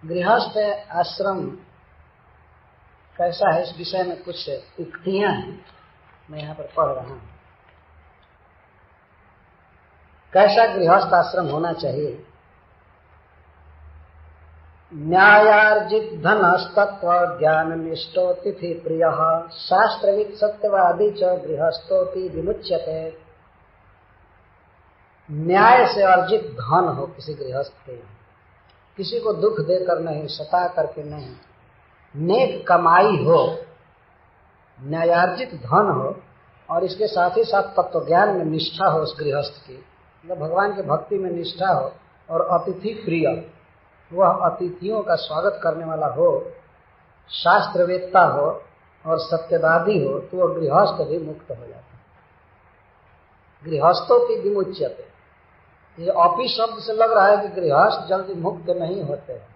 गृहस्थ आश्रम कैसा है, इस विषय में कुछ उक्तियां हैं, मैं यहाँ पर पढ़ रहा हूँ। कैसा गृहस्थ आश्रम होना चाहिए? न्यायार्जित धनस्तत्व ज्ञान निष्ठो तिथि प्रिय शास्त्रविद सत्यवादी च गृहस्थोपि विमुच्यते। न्याय से अर्जित धन हो किसी गृहस्थ के, किसी को दुख देकर नहीं, सता करके नहीं, नेक कमाई हो, न्यायार्जित धन हो, और इसके साथ ही साथ तत्व ज्ञान में निष्ठा हो उस गृहस्थ की, मतलब भगवान की भक्ति में निष्ठा हो, और अतिथि प्रिय, वह अतिथियों का स्वागत करने वाला हो, शास्त्रवेत्ता हो और सत्यवादी हो, तो वह गृहस्थ भी मुक्त हो जाता है। गृहस्थों की विमुच्यते, ये अपी शब्द से लग रहा है कि गृहस्थ जल्दी मुक्त नहीं होते हैं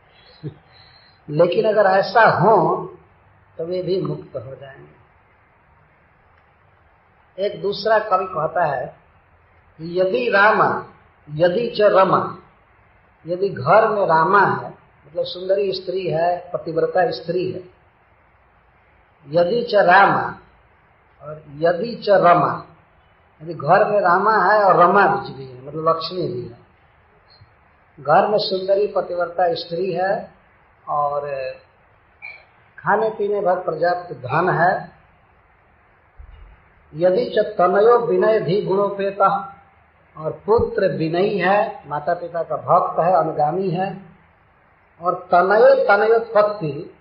लेकिन अगर ऐसा हो तो वे भी मुक्त हो जाएंगे। एक दूसरा कवि कहता है कि यदि रामा यदि च रमा, यदि घर में रामा है, मतलब सुंदरी स्त्री है, पतिव्रता स्त्री है, यदि च रामा और यदि च रमा, यदि घर में रामा है और रमा भी है, मतलब लक्ष्मी भी है, घर में सुंदरी पतिव्रता स्त्री है और खाने पीने भर पर्याप्त धन है, यदि च तनयो विनय भी गुणोपेता, और पुत्र विनयी है, माता पिता का भक्त है, अनुगामी है, और तनयोत्पत्ति,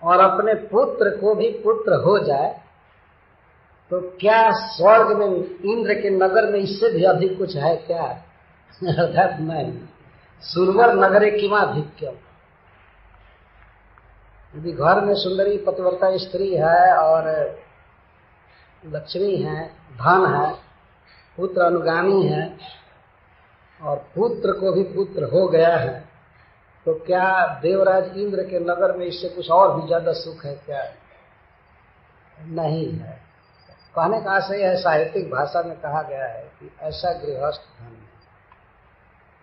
और अपने पुत्र को भी पुत्र हो जाए, तो क्या स्वर्ग में इंद्र के नगर में इससे भी अधिक कुछ है क्या? अर्थात नहीं, सुरवर नगरे किमाधिक्यम। यदि घर में सुंदरी पतिव्रता स्त्री है और लक्ष्मी है, धन है, पुत्र अनुगामी है, और पुत्र को भी पुत्र हो गया है, तो क्या देवराज इंद्र के नगर में इससे कुछ और भी ज्यादा सुख है क्या? नहीं है। कहने का आशय है, साहित्यिक भाषा में कहा गया है कि ऐसा गृहस्थ धन है।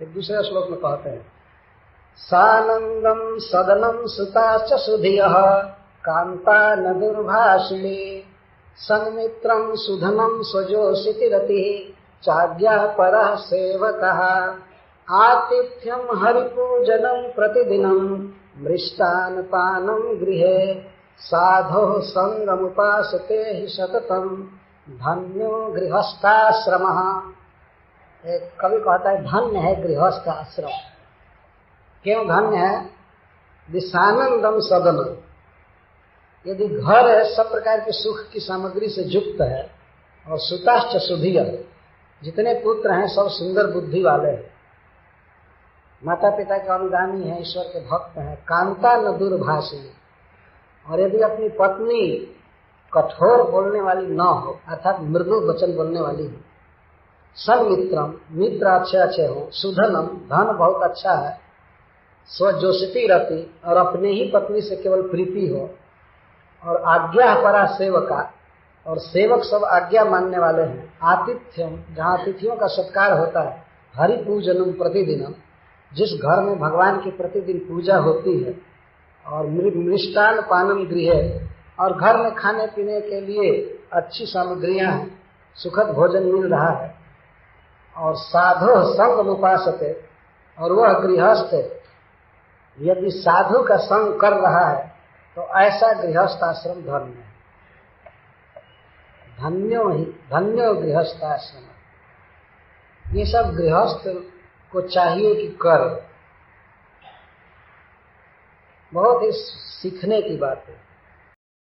एक दूसरे श्लोक में कहते हैं, सानंदम सदनम सुताश्च सुधियः कांता न दुर्भाषिणी सन्मित्रम सुधनम स्वजोषितिरति चाज्ञा परः सेवकः आतिथ्यम हरिपूजनम प्रतिदिनम मृष्टान पानम गृहे साधो संगमुपासते हि सततम धन्यो गृहस्थाश्रमः। एक कवि कहता है धन्य है गृहस्थ आश्रम। क्यों धन्य है? दिशानंदम सदनम, यदि घर है सब प्रकार के सुख की सामग्री से युक्त है, और सुताश्च सुधिय, जितने पुत्र हैं सब सुंदर बुद्धि वाले हैं, माता पिता के अनुगामी हैं, ईश्वर के भक्त हैं, कांता न दुर्भाषिणी, और यदि अपनी पत्नी कठोर बोलने वाली न हो, अर्थात मृदु वचन बोलने वाली हो, सन्मित्रम, मित्र अच्छे अच्छे हो, सुधनम, धन बहुत अच्छा है, स्वजोषिति रति, और अपने ही पत्नी से केवल प्रीति हो, और आज्ञा परा सेवका, और सेवक सब आज्ञा मानने वाले हैं, आतिथ्यम, जहाँ अतिथियों का सत्कार होता है, हरि पूजनम प्रतिदिनम, जिस घर में भगवान की प्रतिदिन पूजा होती है, और मृष्टान पानम गृह, और घर में खाने पीने के लिए अच्छी सामग्रियां हैं, सुखद भोजन मिल रहा है, और साधो संग उपासते, और वह गृहस्थ यदि साधु का संग कर रहा है तो ऐसा गृहस्थ आश्रम धन्य है। धन्यो गृहस्थ आश्रम। ये सब गृहस्थ को चाहिए कि कर, बहुत ही सीखने की बात है।